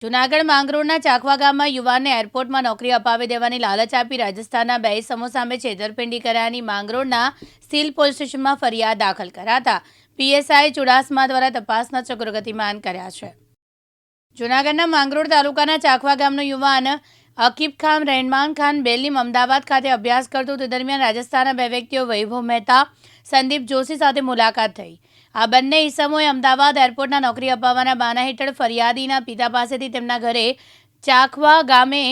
જૂનાગઢ માંગરોળના ચાખવા ગામમાં યુવાનને એરપોર્ટમાં નોકરી અપાવી દેવાની લાલચ આપી રાજસ્થાનના બે ઇસમો સામે છેતરપિંડી કર્યાની માંગરોળના સ્ટીલ પોલીસ સ્ટેશનમાં ફરિયાદ દાખલ કરાતા પીએસઆઈ ચુડાસમા દ્વારા તપાસના ચક્રો ગતિમાન કર્યા છે। જૂનાગઢના માંગરોળ તાલુકાના ચાખવા ગામનો યુવાન અકીબ ખાન રહેમાન ખાન બેલીમ અમદાવાદ ખાતે અભ્યાસ કરતો તે દરમિયાન રાજસ્થાનના બે વ્યક્તિઓ વૈભવ મહેતા સંદીપ જોશી સાથે મુલાકાત થઈ। આ બંને ઇસમોએ અમદાવાદ એરપોર્ટના નોકરી અપાવવાના બહાના હેઠળ ફરિયાદીના પિતા પાસેથી તેમના ઘરે ચાખવા ગામે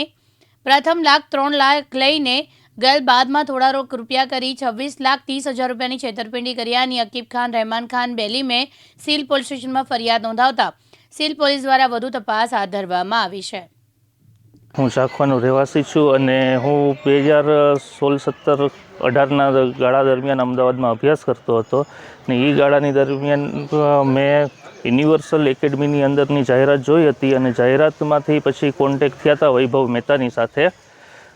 પ્રથમ ₹3 લાખ લઈને ગયેલ બાદમાં થોડા રોક રૂપિયા કરી ₹26,30,000 રૂપિયાની છેતરપિંડી કર્યાની અકીબ ખાન રહેમાન ખાન બેલીમે સીલ પોલીસ સ્ટેશનમાં ફરિયાદ નોંધાવતા સીલ પોલીસ દ્વારા વધુ તપાસ હાથ ધરવામાં આવી છે। હું ચાખવાનો રહેવાસી છું અને હું 2016-17-18ના ગાળા દરમિયાન અમદાવાદમાં અભ્યાસ કરતો હતો ને એ ગાળાની દરમિયાન મેં યુનિવર્સલ એકેડમીની અંદરની જાહેરાત જોઈ હતી અને જાહેરાતમાંથી પછી કોન્ટેક્ટ થયા હતા વૈભવ મહેતાની સાથે,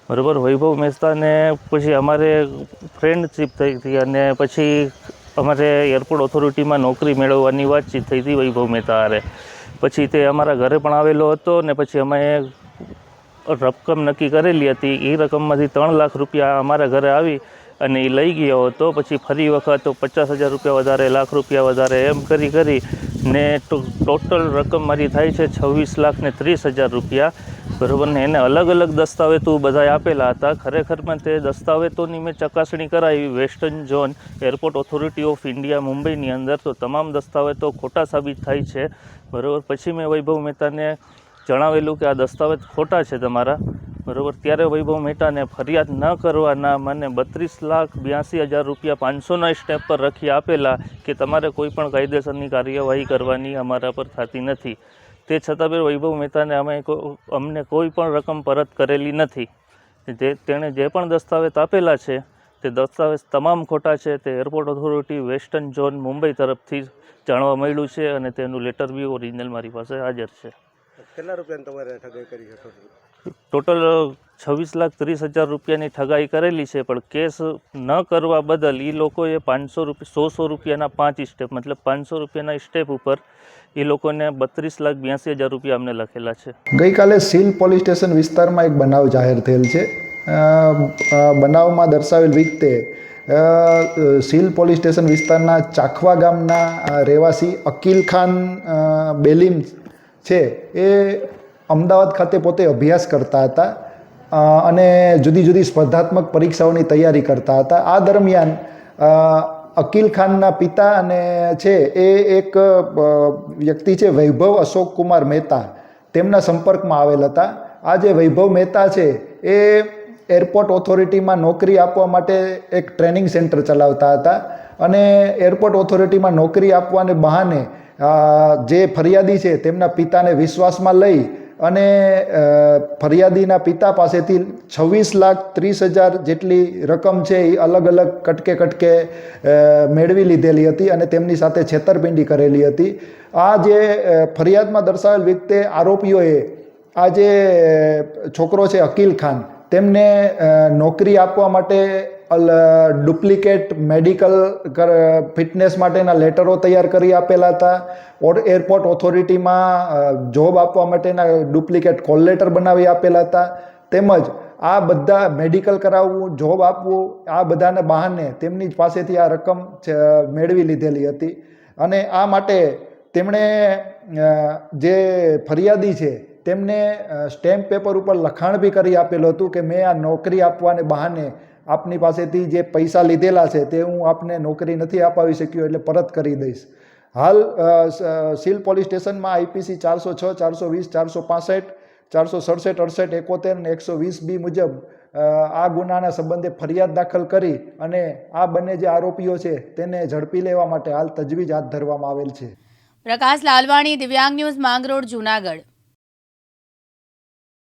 બરાબર। વૈભવ મહેતાને પછી અમારે ફ્રેન્ડશીપ થઈ હતી અને પછી અમારે એરપોર્ટ ઓથોરિટીમાં નોકરી મેળવવાની વાતચીત થઈ હતી વૈભવ મહેતા હારે। પછી તે અમારા ઘરે પણ આવેલો હતો ને પછી અમે રકમ નક્કી કરેલી હતી। એ રકમમાંથી ₹3 લાખ રૂપિયા અમારા ઘરે આવી અને એ લઈ ગયો હતો। પછી ફરી વખત ₹50,000 વધારે, ₹1,00,000 વધારે એમ કરી ને ટોટલ રકમ મારી થાય છે ₹26,30,000 બરાબર ને। એને અલગ અલગ દસ્તાવેજો બધા આપેલા હતા। ખરેખરમાં તે દસ્તાવેજોની મેં ચકાસણી કરાવી western zone airport authority of India મુંબઈની અંદર, તો તમામ દસ્તાવેજો ખોટા સાબિત થાય છે, બરાબર। પછી મેં વૈભવ મહેતાને જણાવેલું કે આ દસ્તાવેજ ખોટા છે તમારા, બરાબર। ત્યારે વૈભવ મહેતાને ફરિયાદ ન કરવાના મને ₹32,82,000 500ના સ્ટેપ પર રખી આપેલા કે તમારે કોઈ પણ કાયદેસરની કાર્યવાહી કરવાની અમારા પર થતી નથી। તે છતાં પણ વૈભવ મહેતાને અમને કોઈ પણ રકમ પરત કરેલી નથી। તેણે જે પણ દસ્તાવેજ આપેલા છે તે દસ્તાવેજ તમામ ખોટા છે। તે airport authority western zone Mumbai તરફથી જાણવા મળ્યું છે અને તેનું લેટર બી ઓરિજિનલ મારી પાસે હાજર છે। કેટલા રૂપિયાની તમારે ઠગાઈ કરી છે? ટોટલ ₹26,30,000ની ઠગાઈ કરેલી છે, પણ કેસ ન કરવા બદલ એ લોકોએ ₹100 5 સ્ટેપ મતલબ ₹500ના સ્ટેપ ઉપર એ લોકોને ₹32,82,000 અમને લખેલા છે। ગઈકાલે સીલ પોલીસ સ્ટેશન વિસ્તારમાં એક બનાવ જાહેર થયેલ છે। બનાવમાં દર્શાવેલ વિગતે સીલ પોલીસ સ્ટેશન વિસ્તારના ચાખવા ગામના રહેવાસી અકીલ ખાન બેલીમ છે, એ અમદાવાદ ખાતે પોતે અભ્યાસ કરતા હતા અને જુદી જુદી સ્પર્ધાત્મક પરીક્ષાઓની તૈયારી કરતા હતા। આ દરમિયાન અકીલ ખાનના પિતા અને છે એ એક વ્યક્તિ છે વૈભવ અશોક કુમાર મહેતા, તેમના સંપર્કમાં આવેલ હતા। આ જે વૈભવ મહેતા છે એ એરપોર્ટ ઓથોરિટીમાં નોકરી આપવા માટે એક ટ્રેનિંગ સેન્ટર ચલાવતા હતા અને એરપોર્ટ ઓથોરિટીમાં નોકરી આપવાને બહાને જે ફરિયાદી છે તેમના પિતાને વિશ્વાસમાં લઈ અને ફરિયાદીના પિતા પાસેથી ₹26,30,000 જેટલી રકમ છે એ અલગ અલગ કટકે મેળવી લીધેલી હતી અને તેમની સાથે છેતરપિંડી કરેલી હતી। આ જે ફરિયાદમાં દર્શાવેલ વ્યક્તિ આરોપીઓએ આ જે છોકરો છે અકીલ ખાન, તેમને નોકરી આપવા માટે ડુપ્લિકેટ મેડિકલ ફિટનેસ માટેના લેટરો તૈયાર કરી આપેલા હતા। એરપોર્ટ ઓથોરિટીમાં જોબ આપવા માટેના ડુપ્લિકેટ કોલ લેટર બનાવી આપેલા હતા। તેમજ આ બધા મેડિકલ કરાવવું, જોબ આપવું, આ બધાને બહાને તેમની પાસેથી આ રકમ મેળવી લીધેલી હતી અને આ માટે તેમણે જે ફરિયાદી છે તેમને સ્ટેમ્પ પેપર ઉપર લખાણ બી કરી આપેલું હતું કે મેં આ નોકરી આપવાને બહાને આપની પાસેથી જે પૈસા લીધેલા છે તે હું આપને નોકરી નથી અપાવી શક્યો એટલે પરત કરી દઈશ। હાલ સીલ પોલીસ સ્ટેશનમાં IPC 406, 420, 465, 467, 68, 71 અને 120B મુજબ આ ગુનાના સંબંધે ફરિયાદ દાખલ કરી અને આ બંને જે આરોપીઓ છે તેને ઝડપી લેવા માટે હાલ તજવીજ હાથ ધરવામાં આવેલ છે। પ્રકાશ લાલવાણી, દિવ્યાંગ ન્યૂઝ, માંગરોળ, જૂનાગઢ।